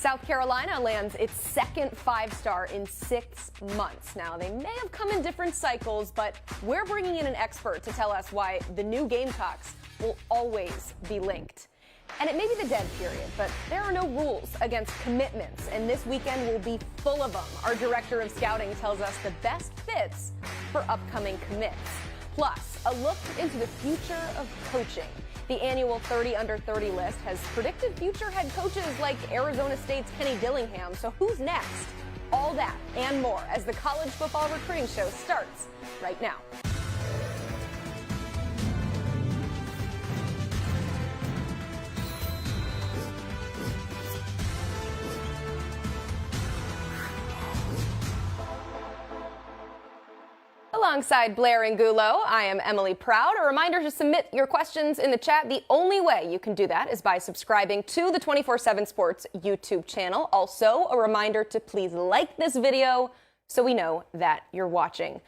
South Carolina lands its second five-star in 6 months. Now, they may have come in different cycles, but we're bringing in an expert to tell us why the new Gamecocks will always be linked. And it may be the dead period, but there are no rules against commitments, and this weekend will be full of them. Our director of scouting tells us the best fits for upcoming commits. Plus, a look into the future of coaching. The annual 30 under 30 list has predicted future head coaches like Arizona State's Kenny Dillingham. So who's next? All that and more as the college football recruiting show starts right now. Alongside Blair and Gulo, I am Emily Proud. A reminder to submit your questions in the chat. The only way you can do that is by subscribing to the 24/7 Sports YouTube channel. Also, a reminder to please like this video so we know that you're watching.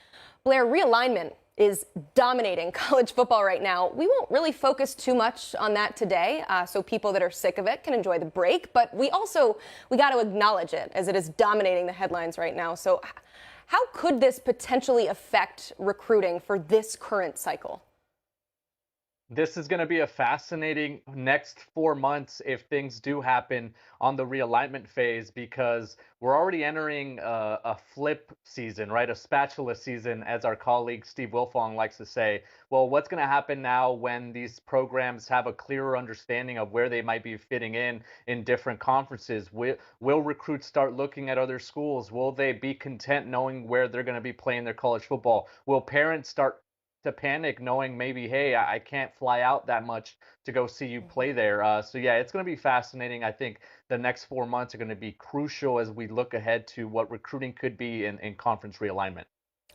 Blair, realignment is dominating college football right now. We won't really focus too much on that today, so people that are sick of it can enjoy the break. But we got to acknowledge it as it is dominating the headlines right now. So how could this potentially affect recruiting for this current cycle? This is going to be a fascinating next 4 months if things do happen on the realignment phase, because we're already entering a flip season, right? A spatula season, as our colleague Steve Wilfong likes to say. Well, what's going to happen now when these programs have a clearer understanding of where they might be fitting in different conferences? Will recruits start looking at other schools? Will they be content knowing where they're going to be playing their college football? Will parents start to panic knowing maybe, hey, I can't fly out that much to go see you play there? So yeah, it's going to be fascinating. I think the next 4 months are going to be crucial as we look ahead to what recruiting could be in conference realignment.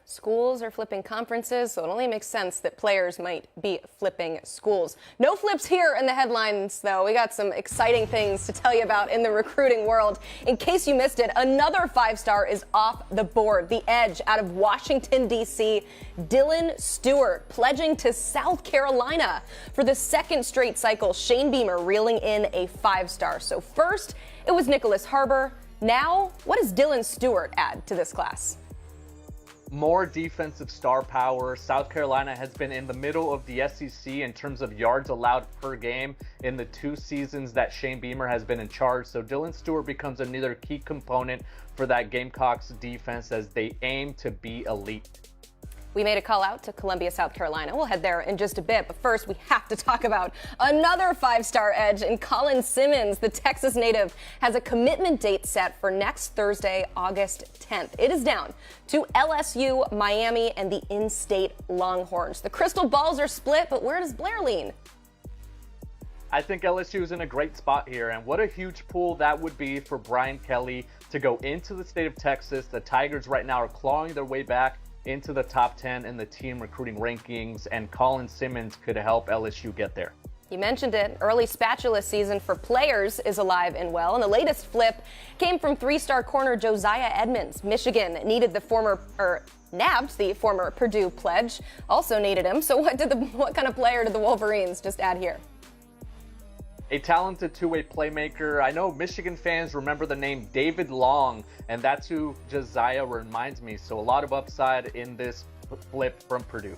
Schools are flipping conferences, so it only makes sense that players might be flipping schools. No flips here in the headlines, though. We got some exciting things to tell you about in the recruiting world. In case you missed it, another five-star is off the board. The Edge out of Washington, D.C., Dylan Steward, pledging to South Carolina. For the second straight cycle, Shane Beamer reeling in a five-star. So first, it was Nicholas Harbor. Now, what does Dylan Steward add to this class? More defensive star power. South Carolina has been in the middle of the SEC in terms of yards allowed per game in the 2 seasons that Shane Beamer has been in charge. So Dylan Steward becomes another key component for that Gamecocks defense as they aim to be elite. We made a call out to Columbia, South Carolina. We'll head there in just a bit. But first, we have to talk about another five-star Edge in Colin Simmons. The Texas native has a commitment date set for next Thursday, August 10th. It is down to LSU, Miami, and the in-state Longhorns. The crystal balls are split, but where does Blair lean? I think LSU is in a great spot here, and what a huge pull that would be for Brian Kelly to go into the state of Texas. The Tigers right now are clawing their way back into the top 10 in the team recruiting rankings, and Colin Simmons could help LSU get there. You mentioned it. Early spatula season for players is alive and well, and the latest flip came from three-star corner Josiah Edmonds. Michigan nabbed the former Purdue pledge, also needed him. So what kind of player did the Wolverines just add here? A talented two-way playmaker. I know Michigan fans remember the name David Long, and that's who Josiah reminds me. So a lot of upside in this flip from Purdue.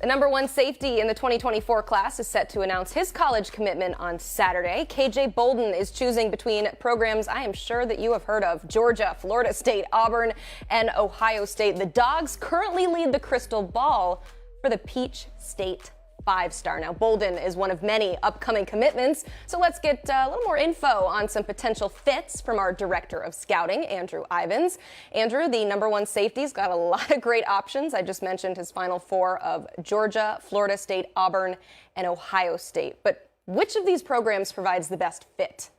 The number one safety in the 2024 class is set to announce his college commitment on Saturday. KJ Bolden is choosing between programs I am sure that you have heard of: Georgia, Florida State, Auburn, and Ohio State. The Dogs currently lead the crystal ball for the Peach State five-star. Now, Bolden is one of many upcoming commitments, so let's get a little more info on some potential fits from our director of scouting, Andrew Ivins. Andrew, the number one safety's got a lot of great options. I just mentioned his final four of Georgia, Florida State, Auburn, and Ohio State. But which of these programs provides the best fit?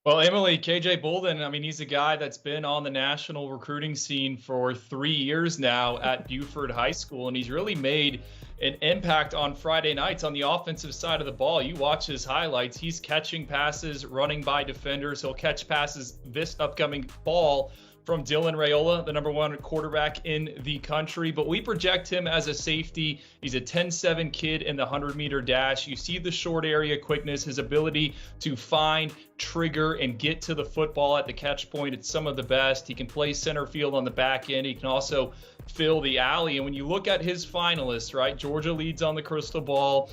Well, Emily, KJ Bolden, I mean, he's a guy that's been on the national recruiting scene for 3 years now at Buford High School, and he's really made an impact on Friday nights on the offensive side of the ball. You watch his highlights. He's catching passes, running by defenders. He'll catch passes this upcoming fall from Dylan Raiola, the #1 quarterback in the country, but we project him as a safety. He's a 10-7 kid in the 100-meter dash. You see the short area quickness, his ability to find, trigger, and get to the football at the catch point. It's some of the best. He can play center field on the back end. He can also fill the alley. And when you look at his finalists, right, Georgia leads on the crystal ball.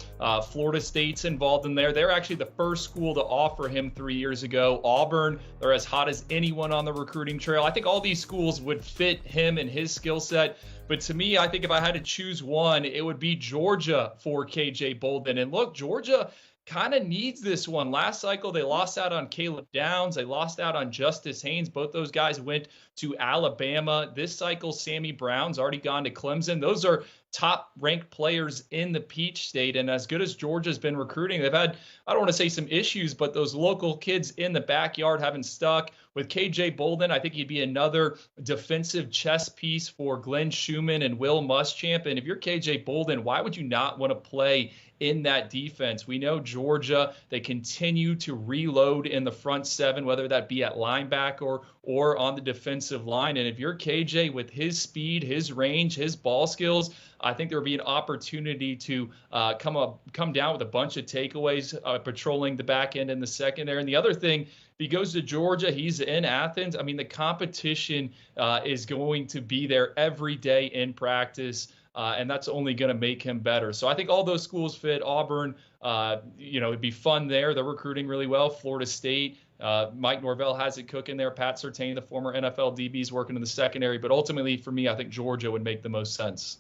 Florida State's involved in there. They're actually the first school to offer him 3 years ago. Auburn, they're as hot as anyone on the recruiting trail. I think all these schools would fit him and his skill set. But to me, I think if I had to choose one, it would be Georgia for KJ Bolden. And look, Georgia kind of needs this one. Last cycle, they lost out on Caleb Downs. They lost out on Justice Haynes. Both those guys went to Alabama. This cycle, Sammy Brown's already gone to Clemson. Those are top-ranked players in the Peach State. And as good as Georgia's been recruiting, they've had, I don't want to say some issues, but those local kids in the backyard haven't stuck. With KJ Bolden, I think he'd be another defensive chess piece for Glenn Schumann and Will Muschamp. And if you're KJ Bolden, why would you not want to play in that defense? We know Georgia, they continue to reload in the front seven, whether that be at linebacker or on the defensive line. And if you're KJ with his speed, his range, his ball skills, I think there would be an opportunity to come down with a bunch of takeaways, patrolling the back end and the secondary. And the other thing, if he goes to Georgia, he's in Athens. I mean, the competition is going to be there every day in practice. And that's only going to make him better. So I think all those schools fit. Auburn, it'd be fun there. They're recruiting really well. Florida State, Mike Norvell has it cooking there. Pat Surtain, the former NFL DB, is working in the secondary. But ultimately, for me, I think Georgia would make the most sense.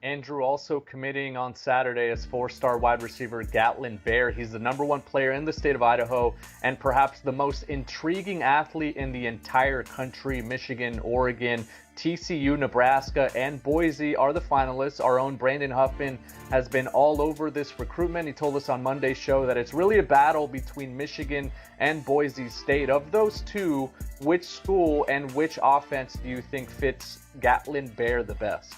Andrew also committing on Saturday as 4-star wide receiver Gatlin Bair. He's the #1 player in the state of Idaho and perhaps the most intriguing athlete in the entire country. Michigan, Oregon, TCU, Nebraska, and Boise are the finalists. Our own Brandon Huffman has been all over this recruitment. He told us on Monday's show that it's really a battle between Michigan and Boise State. Of those two, which school and which offense do you think fits Gatlin Bair the best?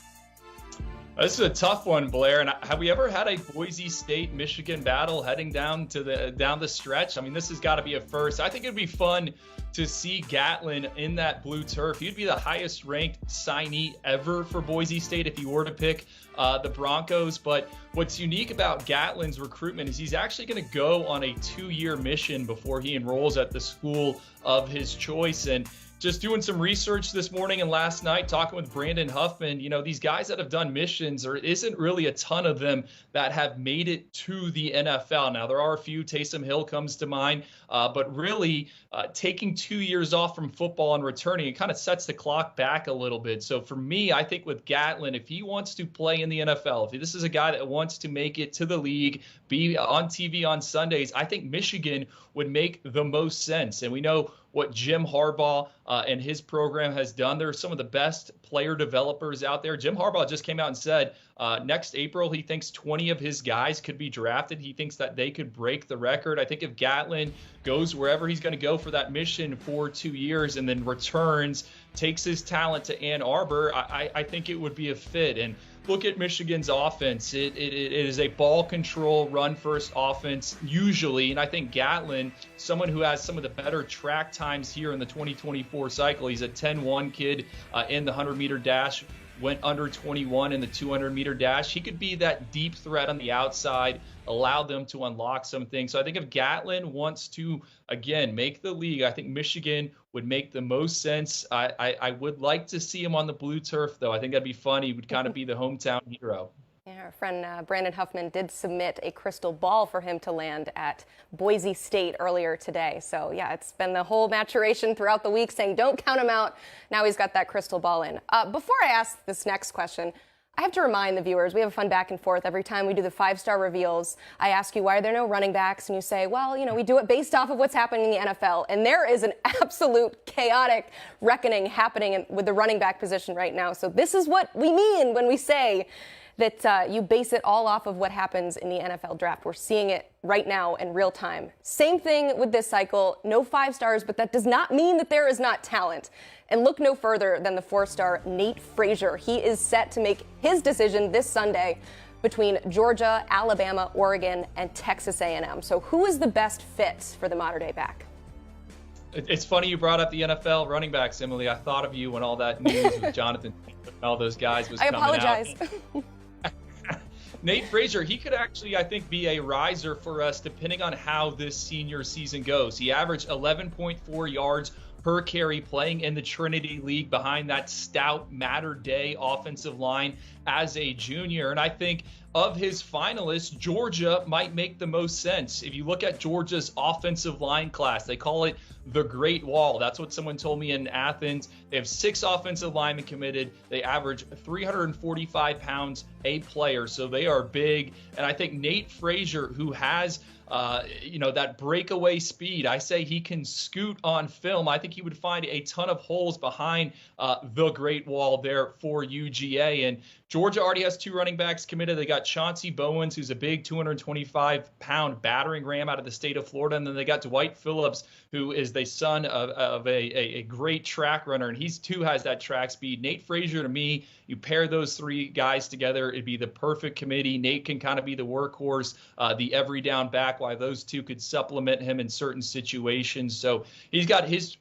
This is a tough one, Blair. And have we ever had a Boise State-Michigan battle heading down the stretch? I mean, this has got to be a first. I think it'd be fun to see Gatlin in that blue turf. He'd be the highest-ranked signee ever for Boise State if he were to pick the Broncos. But what's unique about Gatlin's recruitment is he's actually going to go on a 2-year mission before he enrolls at the school of his choice. And just doing some research this morning and last night, talking with Brandon Huffman, these guys that have done missions, there isn't really a ton of them that have made it to the NFL. Now, there are a few. Taysom Hill comes to mind. But really, taking 2 years off from football and returning, it kind of sets the clock back a little bit. So for me, I think with Gatlin, if he wants to play in the NFL, if this is a guy that wants to make it to the league, be on TV on Sundays, I think Michigan would make the most sense. And we know what Jim Harbaugh and his program has done. They're some of the best player developers out there. Jim Harbaugh just came out and said next April he thinks 20 of his guys could be drafted. He thinks that they could break the record. I think if Gatlin goes wherever he's going to go for that mission for 2 years and then returns, takes his talent to Ann Arbor, I think it would be a fit. And look at Michigan's offense. It is a ball control, run first offense usually. And I think Gatlin, someone who has some of the better track times here in the 2024 cycle, he's a 10-1 kid in the 100-meter dash, went under 21 in the 200-meter dash. He could be that deep threat on the outside, allow them to unlock some things. So I think if Gatlin wants to, again, make the league, I think Michigan would make the most sense. I would like to see him on the blue turf, though. I think that'd be fun. He would kind of be the hometown hero. Yeah, our friend Brandon Huffman did submit a crystal ball for him to land at Boise State earlier today. So, yeah, it's been the whole maturation throughout the week saying don't count him out. Now he's got that crystal ball in. Before I ask this next question, I have to remind the viewers, we have a fun back and forth every time we do the 5-star reveals. I ask you, why are there no running backs? And you say, well, we do it based off of what's happening in the NFL. And there is an absolute chaotic reckoning happening with the running back position right now. So this is what we mean when we say that you base it all off of what happens in the NFL draft. We're seeing it right now in real time. Same thing with this cycle, no 5 stars, but that does not mean that there is not talent. And look no further than the 4-star Nate Frazier. He is set to make his decision this Sunday between Georgia, Alabama, Oregon, and Texas A&M. So who is the best fit for the modern-day back? It's funny you brought up the NFL running backs, Emily. I thought of you when all that news with Jonathan and all those guys was coming out. I apologize. Nate Frazier, he could actually, I think, be a riser for us depending on how this senior season goes. He averaged 11.4 yards per carry playing in the Trinity League behind that stout Matter Day offensive line as a junior. And I think of his finalists, Georgia might make the most sense. If you look at Georgia's offensive line class, they call it the Great Wall. That's what someone told me in Athens. They have 6 offensive linemen committed. They average 345 pounds a player, so they are big. And I think Nate Frazier, who has that breakaway speed, I say he can scoot on film. I think he would find a ton of holes behind the Great Wall there for UGA. And Georgia already has 2 running backs committed. They got Chauncey Bowens, who's a big 225-pound battering ram out of the state of Florida. And then they got Dwight Phillips, who is the son of a great track runner. And he too has that track speed. Nate Frazier, to me, you pair those 3 guys together, it'd be the perfect committee. Nate can kind of be the workhorse, the every down back, while those 2 could supplement him in certain situations. So he's got his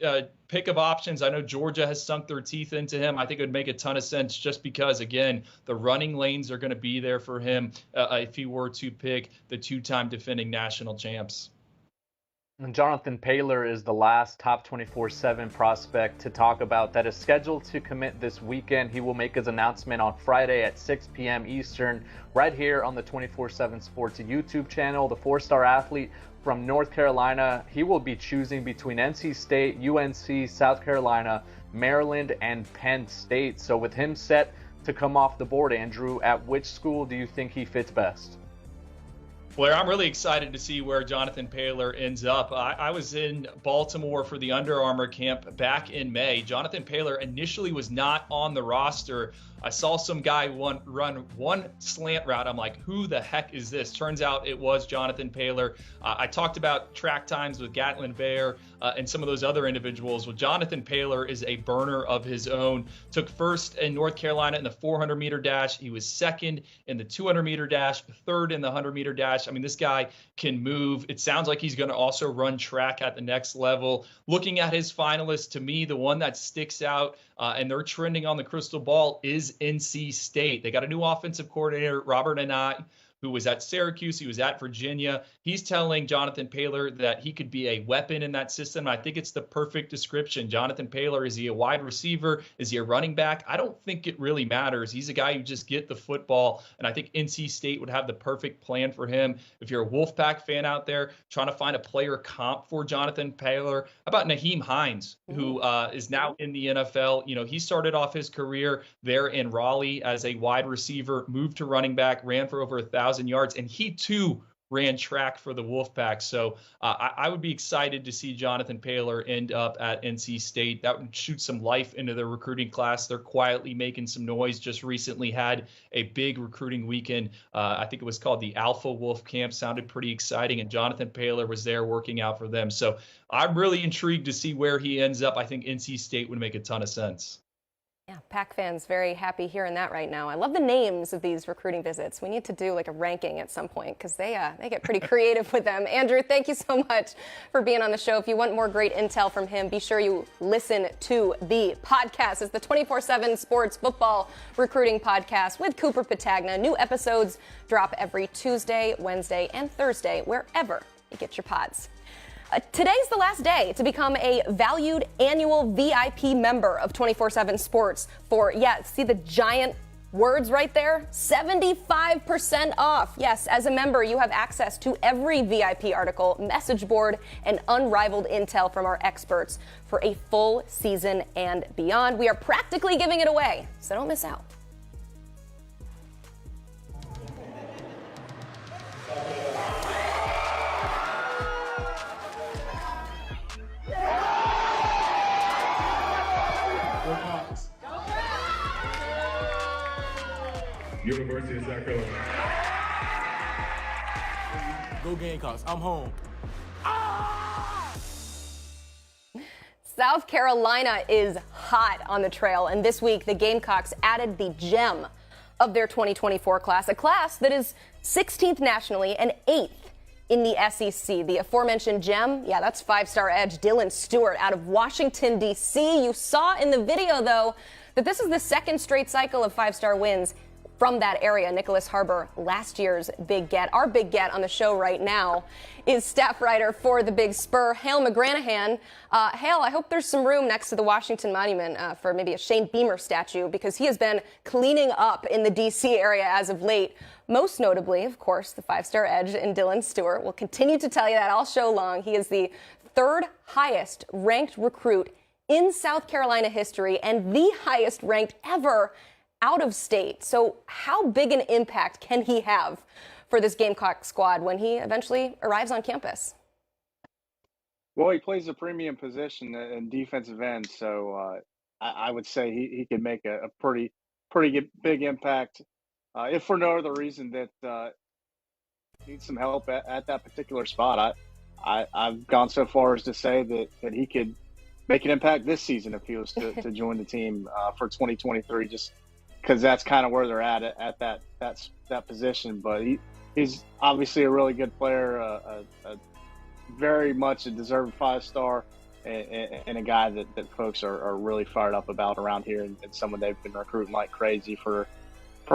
pick of options. I know Georgia has sunk their teeth into him. I think it would make a ton of sense just because, again, the running lanes are going to be there for him if he were to pick the 2-time defending national champs. And Jonathan Paylor is the last top 24/7 prospect to talk about that is scheduled to commit this weekend. He will make his announcement on Friday at 6 p.m. Eastern right here on the 24/7 Sports YouTube channel. The 4-star athlete from North Carolina, he will be choosing between NC State, UNC, South Carolina, Maryland, and Penn State. So with him set to come off the board, Andrew, at which school do you think he fits best? Blair, I'm really excited to see where Jonathan Paylor ends up. I was in Baltimore for the Under Armour camp back in May. Jonathan Paylor initially was not on the roster. I saw some guy run one slant route. I'm like, who the heck is this? Turns out it was Jonathan Paylor. I talked about track times with Gatlin Bair and some of those other individuals. Well, Jonathan Paylor is a burner of his own. Took first in North Carolina in the 400-meter dash. He was second in the 200-meter dash, third in the 100-meter dash. I mean, this guy can move. It sounds like he's going to also run track at the next level. Looking at his finalists, to me, the one that sticks out and they're trending on the crystal ball is NC State. They got a new offensive coordinator, Robert Anae, who was at Syracuse. He was at Virginia. He's telling Jonathan Paylor that he could be a weapon in that system. I think it's the perfect description. Jonathan Paylor, is he a wide receiver? Is he a running back? I don't think it really matters. He's a guy who just get the football, and I think NC State would have the perfect plan for him. If you're a Wolfpack fan out there trying to find a player comp for Jonathan Paylor, how about Naheem Hines, who is now in the NFL? You know, he started off his career there in Raleigh as a wide receiver, moved to running back, ran for over 1,000 yards, and he too ran track for the Wolfpack. So I would be excited to see Jonathan Paylor end up at NC State. That would shoot some life into their recruiting class. They're quietly making some noise. Just recently had a big recruiting weekend. I think it was called the Alpha Wolf Camp. Sounded pretty exciting, and Jonathan Paylor was there working out for them. So I'm really intrigued to see where he ends up. I think NC State would make a ton of sense. Yeah, Pack fans very happy hearing that right now. I love the names of these recruiting visits. We need to do like a ranking at some point because they get pretty creative with them. Andrew, thank you so much for being on the show. If you want more great intel from him, be sure you listen to the podcast. It's the 24/7 Sports Football Recruiting Podcast with Cooper Patagna. New episodes drop every Tuesday, Wednesday, and Thursday, wherever you get your pods. Today's the last day to become a valued annual VIP member of 24/7 Sports for, see the giant words right there? 75% off. Yes, as a member, you have access to every VIP article, message board, and unrivaled intel from our experts for a full season and beyond. We are practically giving it away, so don't miss out. University of South Carolina. Go Gamecocks. I'm home. South Carolina is hot on the trail, and this week the Gamecocks added the gem of their 2024 class, a class that is 16th nationally and 8th in the SEC. The aforementioned gem, yeah, that's 5-star edge Dylan Steward out of Washington, D.C. You saw in the video, though, that this is the second straight cycle of 5-star wins from that area. Nicholas Harbor, last year's big get. Our big get on the show right now is staff writer for the Big Spur, Hale McGranahan. Hale, I hope there's some room next to the Washington Monument for maybe a Shane Beamer statue, because he has been cleaning up in the D.C. area as of late. Most notably, of course, the 5-star edge in Dylan Steward. We'll continue to tell you that all show long. He is the third highest ranked recruit in South Carolina history and the highest ranked ever out of state. So how big an impact can he have for this Gamecock squad when he eventually arrives on campus? Well, he plays a premium position in defensive end, so I would say he could make a pretty big impact, if for no other reason that needs some help at that particular spot. I've gone so far as to say that he could make an impact this season if he was to join the team for 2023, just because that's kind of where they're at that position. But he's obviously a really good player, a very much a deserved 5-star, and a guy that folks are really fired up about around here, and someone they've been recruiting like crazy for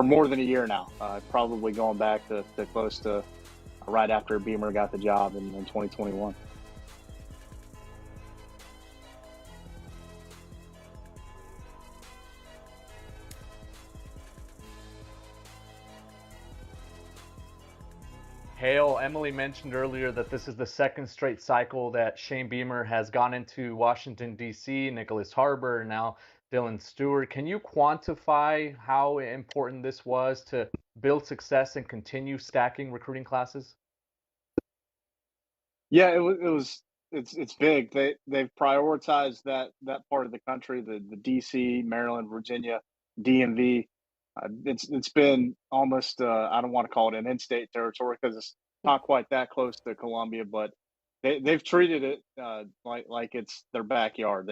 more than a year now, probably going back to close to right after Beamer got the job in 2021. Hale, Emily mentioned earlier that this is the second straight cycle that Shane Beamer has gone into Washington, D.C., Nicholas Harbor, now Dylan Steward. Can you quantify how important this was to build success and continue stacking recruiting classes? Yeah, it's big. They've prioritized that part of the country, the D.C., Maryland, Virginia, DMV. It's been almost I don't want to call it an in-state territory because it's not quite that close to Columbia, but they've treated it like it's their backyard.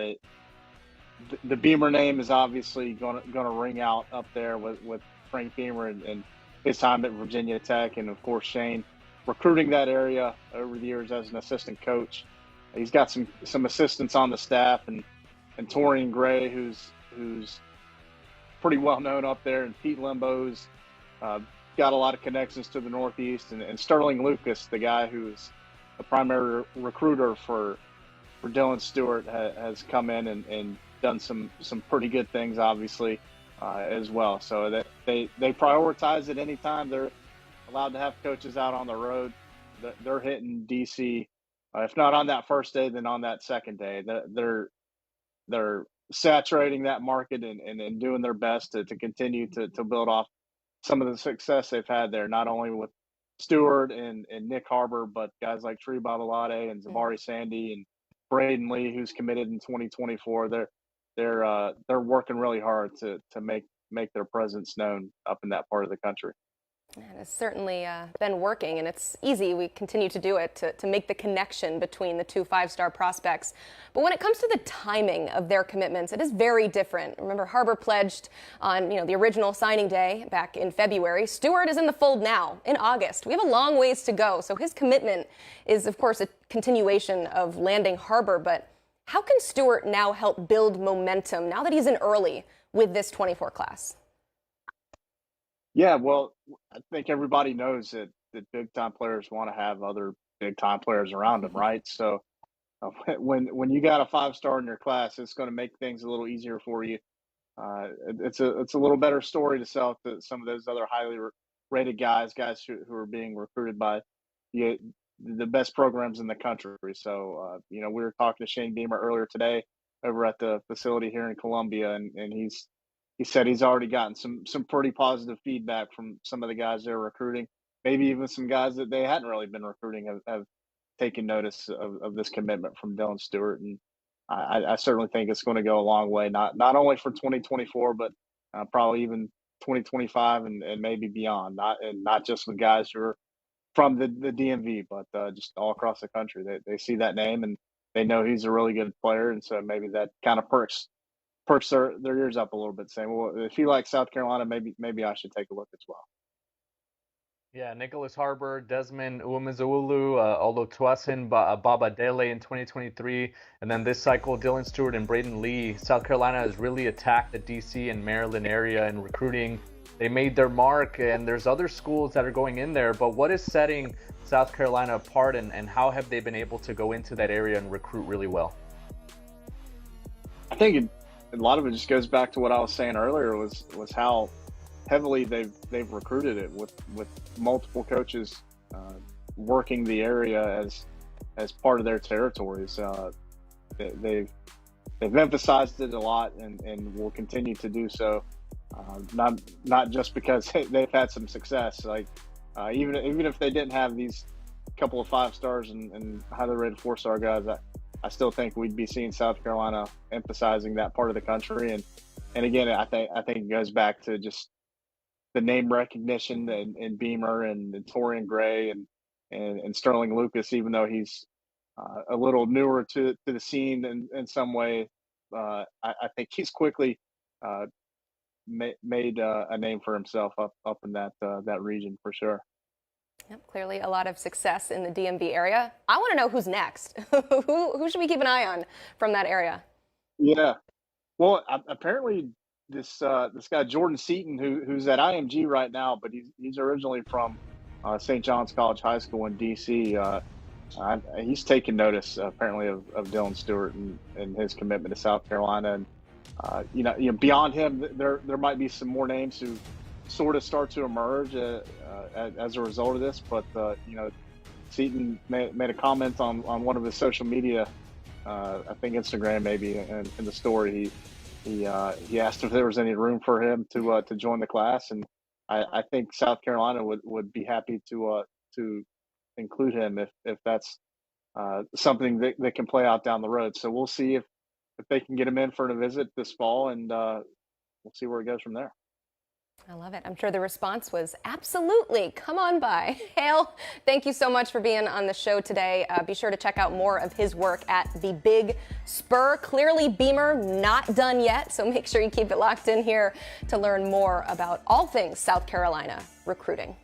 The Beamer name is obviously gonna ring out up there with Frank Beamer and his time at Virginia Tech, and of course Shane recruiting that area over the years as an assistant coach. He's got some assistants on the staff, and Torian Gray, who's pretty well known up there, and Pete Limbo's got a lot of connections to the Northeast, and Sterling Lucas, the guy who's the primary recruiter for Dylan Steward, has come in and done some pretty good things, obviously, as well. So that they prioritize it anytime they're allowed to have coaches out on the road. They're hitting DC, if not on that first day, then on that second day. They're saturating that market and doing their best to continue to build off some of the success they've had there, not only with Stewart and Nick Harbor, but guys like Tree Babalade and Zamari Sandy and Braden Lee, who's committed in 2024. They're working really hard to make their presence known up in that part of the country. It has certainly been working, and it's easy. We continue to do it to make the connection between the two 5-star prospects. But when it comes to the timing of their commitments, it is very different. Remember, Harbor pledged on the original signing day back in February. Stewart is in the fold now in August. We have a long ways to go, so his commitment is, of course, a continuation of landing Harbor. But how can Stewart now help build momentum now that he's in early with this 24 class? Yeah, well, I think everybody knows that big-time players want to have other big-time players around them, right? So when you got a 5-star in your class, it's going to make things a little easier for you. It's a little better story to sell to some of those other highly rated guys who are being recruited by the best programs in the country. So, we were talking to Shane Beamer earlier today over at the facility here in Columbia, and he said he's already gotten some pretty positive feedback from some of the guys they're recruiting. Maybe even some guys that they hadn't really been recruiting have taken notice of this commitment from Dylan Steward. And I certainly think it's going to go a long way, not only for 2024, but probably even 2025 and maybe beyond. Not just with guys who are from the DMV, but just all across the country. They see that name and they know he's a really good player. And so maybe that kind of perks their ears up a little bit, saying, well, if you like South Carolina, maybe I should take a look as well. Yeah, Nicholas Harbor, Desmond Umezuulu, Olutosin Baba Dele in 2023, and then this cycle, Dylan Steward and Braden Lee. South Carolina has really attacked the DC and Maryland area in recruiting. They made their mark, and there's other schools that are going in there. But what is setting South Carolina apart, and how have they been able to go into that area and recruit really well? I think a lot of it just goes back to what I was saying earlier was how heavily they've recruited it with multiple coaches working the area as part of their territories. They've emphasized it a lot and will continue to do so. Not just because they've had some success. Like even if they didn't have these couple of 5 stars and highly rated 4-star guys, I still think we'd be seeing South Carolina emphasizing that part of the country. And again, I think it goes back to just the name recognition and Beamer and Torian Gray and Sterling Lucas, even though he's a little newer to the scene in some way, I think he's quickly made a name for himself up in that region for sure. Yep, clearly a lot of success in the DMV area. I want to know who's next. Who should we keep an eye on from that area? Yeah, well, apparently this guy Jordan Seaton, who's at IMG right now, but he's originally from St. John's College High School in DC. He's taken notice apparently of Dylan Steward and his commitment to South Carolina, and beyond him, there might be some more names who sort of start to emerge as a result of this. But Seaton made a comment on one of his social media, I think Instagram maybe, and in the story he asked if there was any room for him to join the class, and I think South Carolina would be happy to include him if that's something that can play out down the road. So we'll see if they can get him in for a visit this fall, and we'll see where it goes from there. I love it. I'm sure the response was absolutely. Come on by. Hale, thank you so much for being on the show today. Be sure to check out more of his work at the Big Spur. Clearly, Beamer not done yet, so make sure you keep it locked in here to learn more about all things South Carolina recruiting.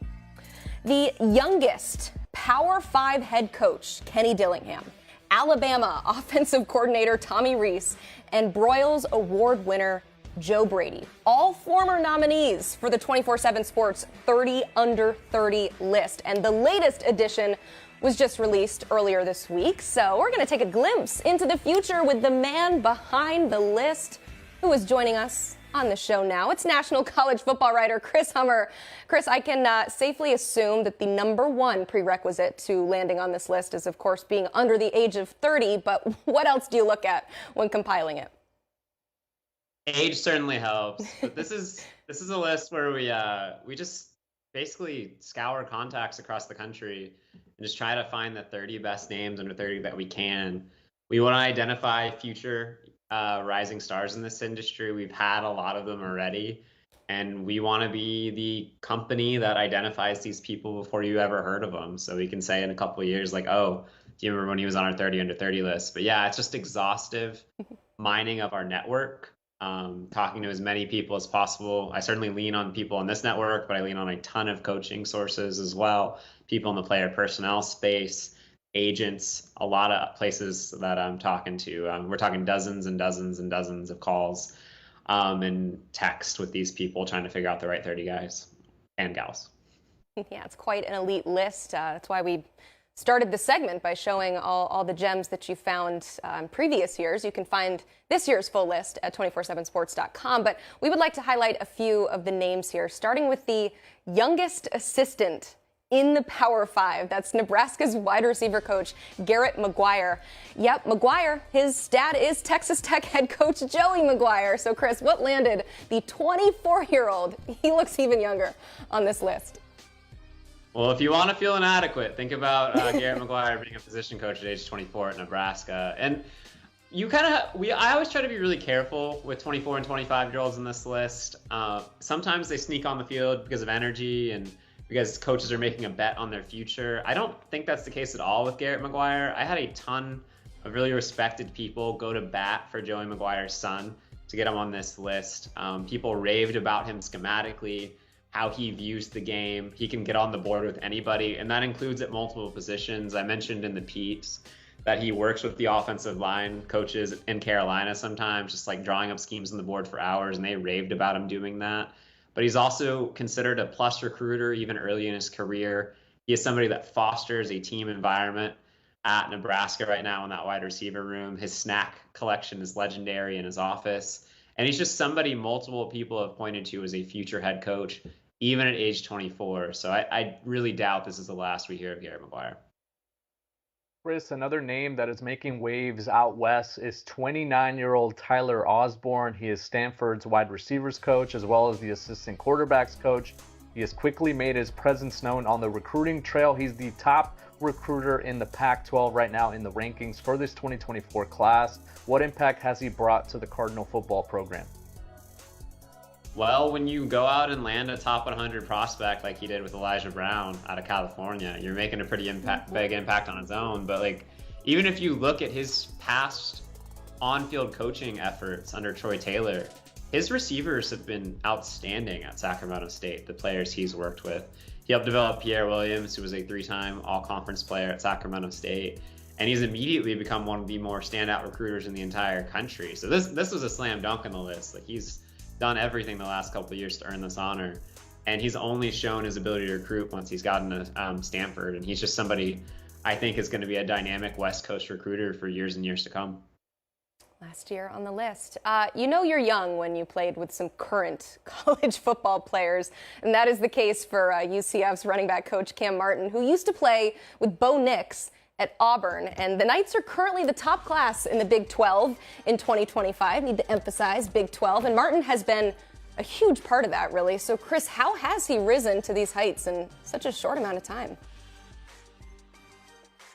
The youngest Power 5 head coach, Kenny Dillingham, Alabama offensive coordinator Tommy Rees, and Broyles Award winner Joe Brady, all former nominees for the 24/7 Sports 30 Under 30 list. And the latest edition was just released earlier this week. So we're going to take a glimpse into the future with the man behind the list, who is joining us on the show now. It's national college football writer Chris Hummer. Chris, I can safely assume that the number one prerequisite to landing on this list is, of course, being under the age of 30. But what else do you look at when compiling it? Age certainly helps, but this is a list where we just basically scour contacts across the country and just try to find the 30 best names under 30 that we can. We want to identify future rising stars in this industry. We've had a lot of them already, and we want to be the company that identifies these people before you ever heard of them. So we can say in a couple of years, like, oh, do you remember when he was on our 30 under 30 list? But yeah, it's just exhaustive mining of our network. Talking to as many people as possible. I certainly lean on people in this network, but I lean on a ton of coaching sources as well. People in the player personnel space, agents, a lot of places that I'm talking to. We're talking dozens and dozens and dozens of calls and text with these people trying to figure out the right 30 guys and gals. Yeah, it's quite an elite list. That's why we started the segment by showing all the gems that you found in previous years. You can find this year's full list at 247sports.com, but we would like to highlight a few of the names here, starting with the youngest assistant in the Power 5. That's Nebraska's wide receiver coach, Garrett McGuire. Yep, McGuire, his dad is Texas Tech head coach Joey McGuire. So, Chris, what landed the 24-year-old, he looks even younger, on this list? Well, if you want to feel inadequate, think about Garrett McGuire being a position coach at age 24 at Nebraska. And you I always try to be really careful with 24 and 25-year-olds in this list. Sometimes they sneak on the field because of energy and because coaches are making a bet on their future. I don't think that's the case at all with Garrett McGuire. I had a ton of really respected people go to bat for Joey McGuire's son to get him on this list. People raved about him schematically, how he views the game. He can get on the board with anybody, and that includes at multiple positions. I mentioned in the piece that he works with the offensive line coaches in Carolina sometimes, just like drawing up schemes on the board for hours, and they raved about him doing that. But he's also considered a plus recruiter even early in his career. He is somebody that fosters a team environment at Nebraska right now in that wide receiver room. His snack collection is legendary in his office. And he's just somebody multiple people have pointed to as a future head coach, even at age 24. So I really doubt this is the last we hear of Garrett McGuire. Chris, another name that is making waves out west is 29-year-old Tyler Osborne. He is Stanford's wide receivers coach as well as the assistant quarterbacks coach. He has quickly made his presence known on the recruiting trail. He's the top recruiter in the Pac-12 right now in the rankings for this 2024 class. What impact has he brought to the Cardinal football program? Well, when you go out and land a top 100 prospect like he did with Elijah Brown out of California, you're making a pretty big impact on his own. But like, even if you look at his past on-field coaching efforts under Troy Taylor, his receivers have been outstanding at Sacramento State, the players he's worked with. He helped develop Pierre Williams, who was a 3-time all-conference player at Sacramento State. And he's immediately become one of the more standout recruiters in the entire country. So this was a slam dunk on the list. Like, he's done everything the last couple of years to earn this honor, and he's only shown his ability to recruit once he's gotten to Stanford, and he's just somebody I think is going to be a dynamic West Coast recruiter for years and years to come. Last year on the list. You know you're young when you played with some current college football players, and that is the case for UCF's running back coach Cam Martin, who used to play with Bo Nix at Auburn, and the Knights are currently the top class in the Big 12 in 2025. Need to emphasize Big 12, and Martin has been a huge part of that, really. So, Chris, how has he risen to these heights in such a short amount of time?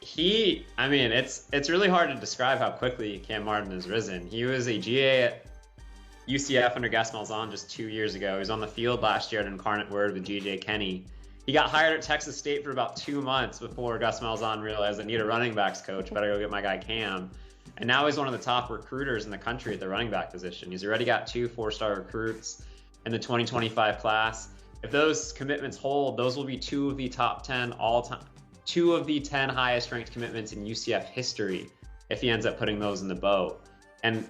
It's really hard to describe how quickly Cam Martin has risen. He was a GA at UCF under Gus Malzahn just 2 years ago. He was on the field last year at Incarnate Word with G.J. Kenny. He got hired at Texas State for about 2 months before Gus Malzahn realized I need a running backs coach. Better go get my guy Cam. And now he's one of the top recruiters in the country at the running back position. He's already got 2 4-star recruits in the 2025 class. If those commitments hold, those will be 2 of the top 10 all-time, 2 of the 10 highest ranked commitments in UCF history if he ends up putting those in the boat. And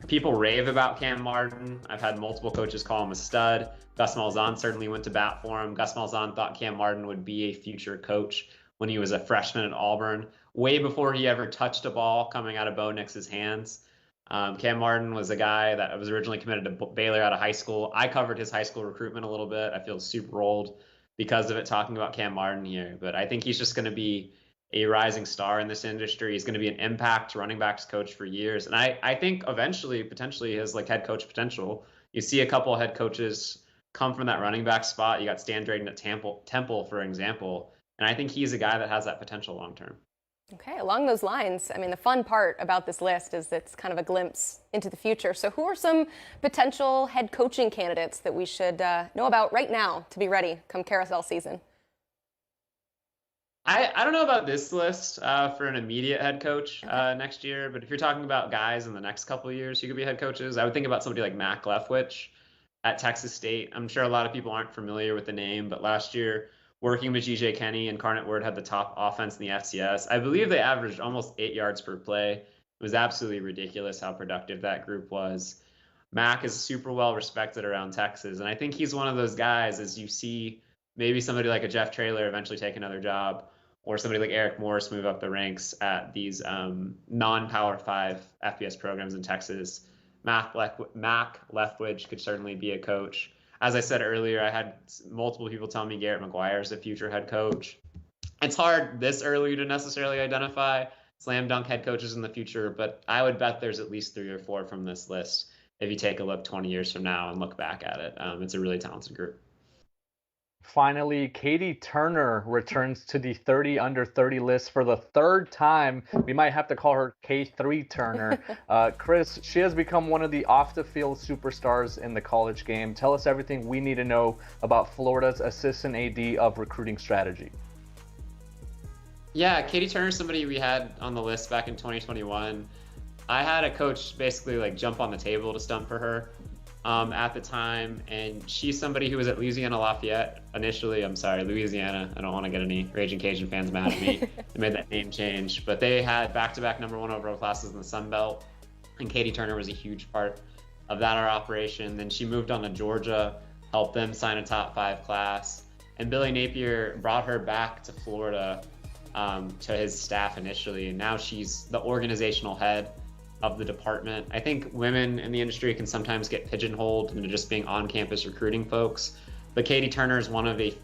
people rave about Cam Martin. I've had multiple coaches call him a stud. Gus Malzahn certainly went to bat for him. Gus Malzahn thought Cam Martin would be a future coach when he was a freshman at Auburn, way before he ever touched a ball coming out of Bo Nix's hands. Cam Martin was a guy that was originally committed to Baylor out of high school. I covered his high school recruitment a little bit. I feel super old because of it, talking about Cam Martin here. But I think he's just going to be a rising star in this industry. He's going to be an impact running backs coach for years. And I think eventually, potentially, his like head coach potential. You see a couple of head coaches come from that running back spot. You got Stan Drayton at Temple, for example. And I think he's a guy that has that potential long term. Okay, along those lines, I mean, the fun part about this list is it's kind of a glimpse into the future. So who are some potential head coaching candidates that we should know about right now to be ready come carousel season? I don't know about this list for an immediate head coach next year, but if you're talking about guys in the next couple of years who could be head coaches, I would think about somebody like Mac Leftwich at Texas State. I'm sure a lot of people aren't familiar with the name, but last year, working with G.J. Kenny, Incarnate Word had the top offense in the FCS. I believe they averaged almost 8 yards per play. It was absolutely ridiculous how productive that group was. Mac is super well respected around Texas, and I think he's one of those guys, as you see maybe somebody like a Jeff Traylor eventually take another job, or somebody like Eric Morris move up the ranks at these non-Power 5 FBS programs in Texas. Mac Leftwich could certainly be a coach. As I said earlier, I had multiple people tell me Garrett McGuire is a future head coach. It's hard this early to necessarily identify slam dunk head coaches in the future, but I would bet there's at least 3 or 4 from this list if you take a look 20 years from now and look back at it. It's a really talented group. Finally, Katie Turner returns to the 30 under 30 list for the 3rd time. We might have to call her K3 Turner. Chris, she has become one of the off-the-field superstars in the college game. Tell us everything we need to know about Florida's assistant AD of recruiting strategy. Yeah, Katie Turner is somebody we had on the list back in 2021. I had a coach basically like jump on the table to stump for her. at the time, and she's somebody who was at Louisiana Lafayette initially. I'm sorry, Louisiana. I don't want to get any Raging Cajun fans mad at me. They made that name change, but they had back-to-back #1 overall classes in the Sun Belt, and Katie Turner was a huge part of that operation. Then she moved on to Georgia, helped them sign a top 5 class, and Billy Napier brought her back to Florida to his staff initially, and now she's the organizational head of the department. I think women in the industry can sometimes get pigeonholed into just being on-campus recruiting folks, but Katie Turner is one of a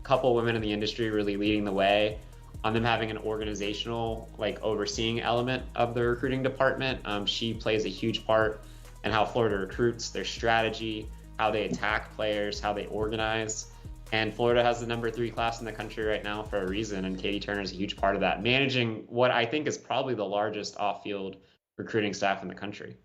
couple women in the industry really leading the way on them having an organizational, like, overseeing element of the recruiting department. She plays a huge part in how Florida recruits, their strategy, how they attack players, how they organize. And Florida has the #3 class in the country right now for a reason, and Katie Turner is a huge part of that, managing what I think is probably the largest off-field recruiting staff in the country.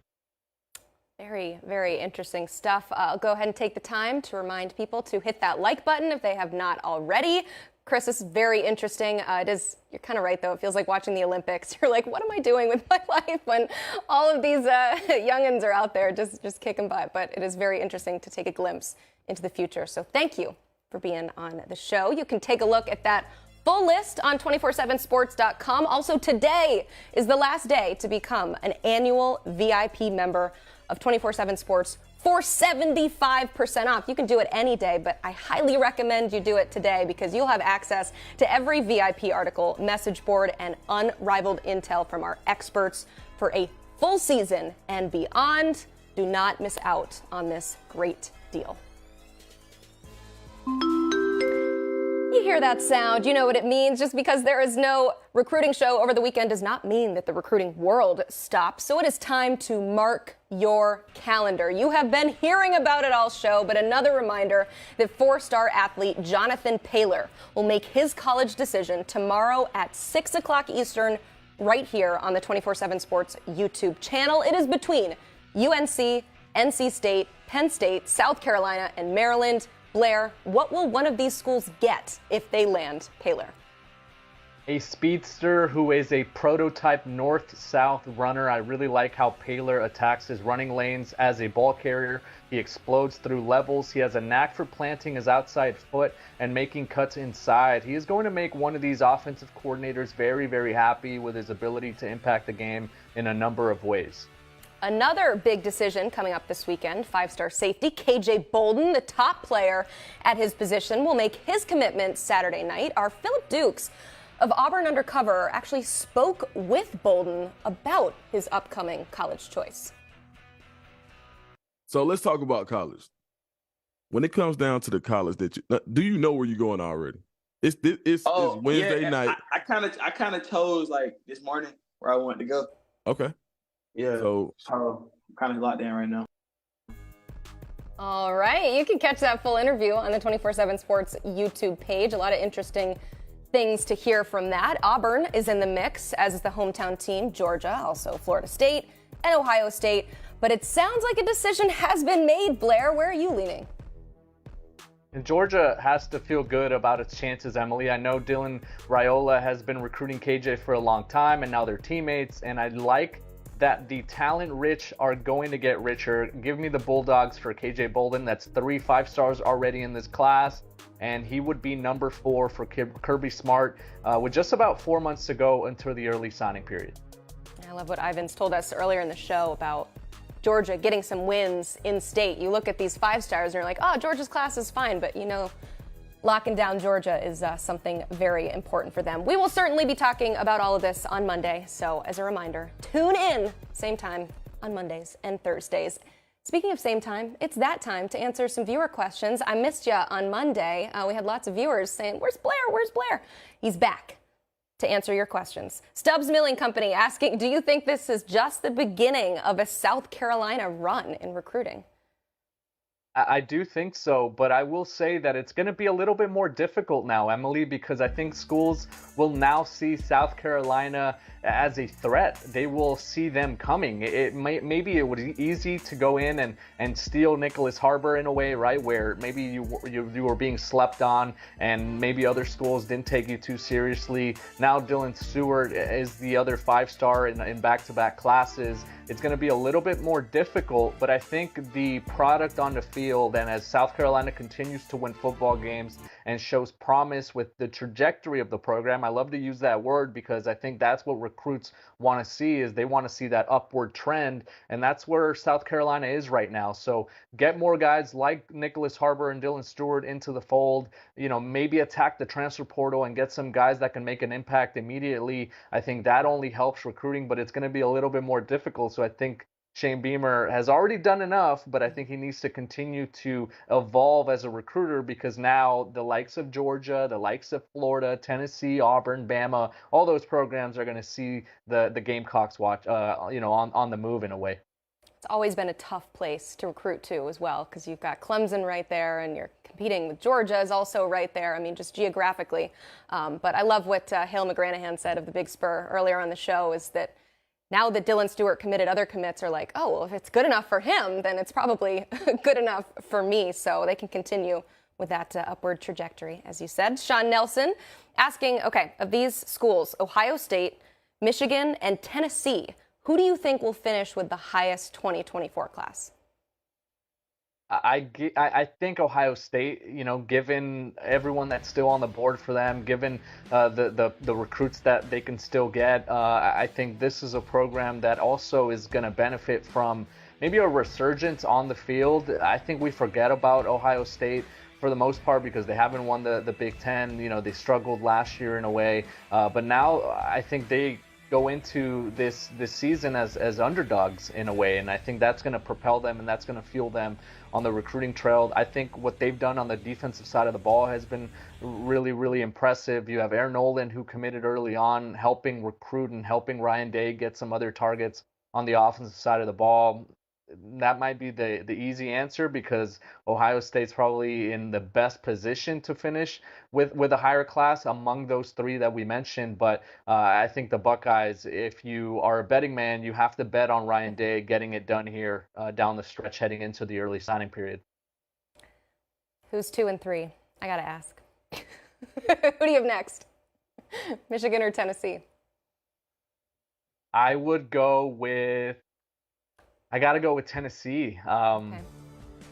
Very, very interesting stuff. I'll go ahead and take the time to remind people to hit that like button if they have not already. Chris, this is very interesting. You're kind of right, though. It feels like watching the Olympics. You're like, what am I doing with my life when all of these youngins are out there just kicking butt? But it is very interesting to take a glimpse into the future. So thank you for being on the show. You can take a look at that full list on 247sports.com. Also, today is the last day to become an annual VIP member of 247 Sports for 75% off. You can do it any day, but I highly recommend you do it today because you'll have access to every VIP article, message board, and unrivaled intel from our experts for a full season and beyond. Do not miss out on this great deal. You hear that sound, you know what it means. Just because there is no recruiting show over the weekend does not mean that the recruiting world stops. So it is time to mark your calendar. You have been hearing about it all show, but another reminder that 4-star athlete Jonathan Paylor will make his college decision tomorrow at 6 o'clock Eastern right here on the 247 Sports YouTube channel. It is between UNC, NC State, Penn State, South Carolina, and Maryland. Blair, what will one of these schools get if they land Paylor? A speedster who is a prototype north-south runner. I really like how Paylor attacks his running lanes as a ball carrier. He explodes through levels. He has a knack for planting his outside foot and making cuts inside. He is going to make one of these offensive coordinators very, very happy with his ability to impact the game in a number of ways. Another big decision coming up this weekend. 5-star safety KJ Bolden, the top player at his position, will make his commitment Saturday night. Our Philip Dukes of Auburn Undercover actually spoke with Bolden about his upcoming college choice. So let's talk about college. When it comes down to the college that do you know where you're going already? It's Wednesday night. I kind of chose like this morning where I wanted to go. Okay. Yeah. So I'm kind of locked in right now. All right. You can catch that full interview on the 247 Sports YouTube page. A lot of interesting things to hear from that. Auburn is in the mix, as is the hometown team, Georgia, also Florida State and Ohio State. But it sounds like a decision has been made. Blair, where are you leaning? And Georgia has to feel good about its chances, Emily. I know Dylan Raiola has been recruiting KJ for a long time, and now they're teammates. And I like that the talent rich are going to get richer. Give me the Bulldogs for KJ Bolden. That's 3 5-stars already in this class. And he would be number 4 for Kirby Smart with just about 4 months to go until the early signing period. I love what Ivins told us earlier in the show about Georgia getting some wins in state. You look at these 5-stars and you're like, oh, Georgia's class is fine. But, you know, locking down Georgia is something very important for them. We will certainly be talking about all of this on Monday. So as a reminder, tune in same time on Mondays and Thursdays. Speaking of same time, it's that time to answer some viewer questions. I missed you on Monday. We had lots of viewers saying, where's Blair? Where's Blair? He's back to answer your questions. Stubbs Milling Company asking, do you think this is just the beginning of a South Carolina run in recruiting? I do think so, but I will say that it's going to be a little bit more difficult now, Emily, because I think schools will now see South Carolina as a threat. They will see them coming. Maybe it was easy to go in and steal Nicholas Harbor in a way, right, where maybe you were being slept on and maybe other schools didn't take you too seriously. Now Dylan Steward is the other 5-star in back-to-back classes. It's going to be a little bit more difficult, but I think the product on the field, and as South Carolina continues to win football games and shows promise with the trajectory of the program, I love to use that word because I think that's what recruits want to see, is they want to see that upward trend, and that's where South Carolina is right now. So get more guys like Nicholas Harbor and Dylan Steward into the fold, maybe attack the transfer portal and get some guys that can make an impact immediately. I think that only helps recruiting, but it's going to be a little bit more difficult. So I think Shane Beamer has already done enough, but I think he needs to continue to evolve as a recruiter, because now the likes of Georgia, the likes of Florida, Tennessee, Auburn, Bama, all those programs are going to see the Gamecocks on the move in a way. It's always been a tough place to recruit to as well, because you've got Clemson right there and you're competing with Georgia is also right there. I mean, just geographically. But I love what Hale McGranahan said of the Big Spur earlier on the show, is that now that Dylan Steward committed, other commits are like, oh, well, if it's good enough for him, then it's probably good enough for me. So they can continue with that upward trajectory, as you said. Sean Nelson asking, okay, of these schools, Ohio State, Michigan, and Tennessee, who do you think will finish with the highest 2024 class? I think Ohio State, given everyone that's still on the board for them, given the recruits that they can still get, I think this is a program that also is going to benefit from maybe a resurgence on the field. I think we forget about Ohio State for the most part because they haven't won the Big Ten. They struggled last year in a way, but now I think they go into this season as underdogs in a way, and I think that's going to propel them and that's going to fuel them on the recruiting trail. I think what they've done on the defensive side of the ball has been really, really impressive. You have Aaron Nolan, who committed early on, helping recruit and helping Ryan Day get some other targets on the offensive side of the ball. That might be the easy answer because Ohio State's probably in the best position to finish with a higher class among those three that we mentioned. But I think the Buckeyes, if you are a betting man, you have to bet on Ryan Day getting it done here down the stretch heading into the early signing period. Who's 2 and 3? I got to ask. Who do you have next? Michigan or Tennessee? I would go with I got to go with Tennessee. Okay.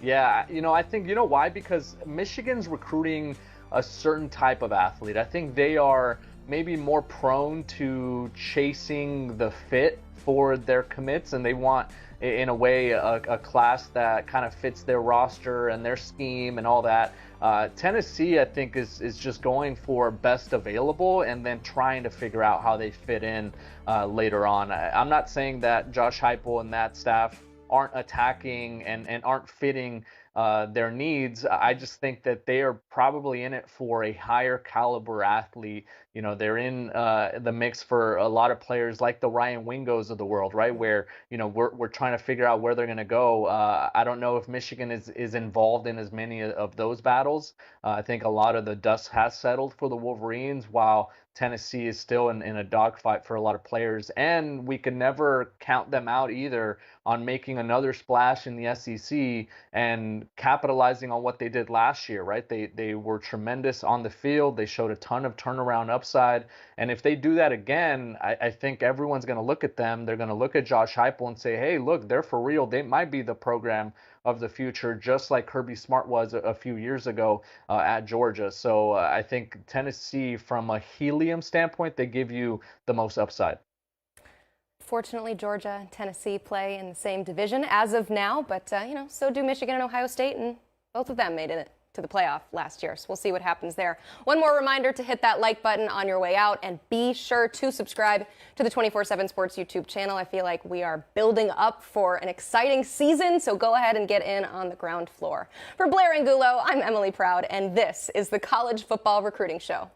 Yeah, I think, why? Because Michigan's recruiting a certain type of athlete. I think they are maybe more prone to chasing the fit for their commits, and they want, in a way, a class that kind of fits their roster and their scheme and all that. Tennessee, I think, is just going for best available and then trying to figure out how they fit in later on. I'm not saying that Josh Heupel and that staff aren't attacking and aren't fitting their needs. I just think that they are probably in it for a higher caliber athlete. They're in the mix for a lot of players like the Ryan Wingos of the world, right? Where, we're trying to figure out where they're going to go. I don't know if Michigan is involved in as many of those battles. I think a lot of the dust has settled for the Wolverines, while Tennessee is still in a dogfight for a lot of players. And we can never count them out either on making another splash in the SEC and capitalizing on what they did last year, right? They were tremendous on the field. They showed a ton of turnaround upside. And if they do that again, I think everyone's going to look at them. They're going to look at Josh Heupel and say, hey, look, they're for real. They might be the program of the future, just like Kirby Smart was a few years ago at Georgia. So I think Tennessee, from a helium standpoint, they give you the most upside. Fortunately, Georgia and Tennessee play in the same division as of now, but so do Michigan and Ohio State, and both of them made it to the playoff last year. So we'll see what happens there. One more reminder to hit that like button on your way out, and be sure to subscribe to the 24/7 Sports YouTube channel. I feel like we are building up for an exciting season, so go ahead and get in on the ground floor. For Blair Angulo, I'm Emily Proud, and this is the College Football Recruiting Show.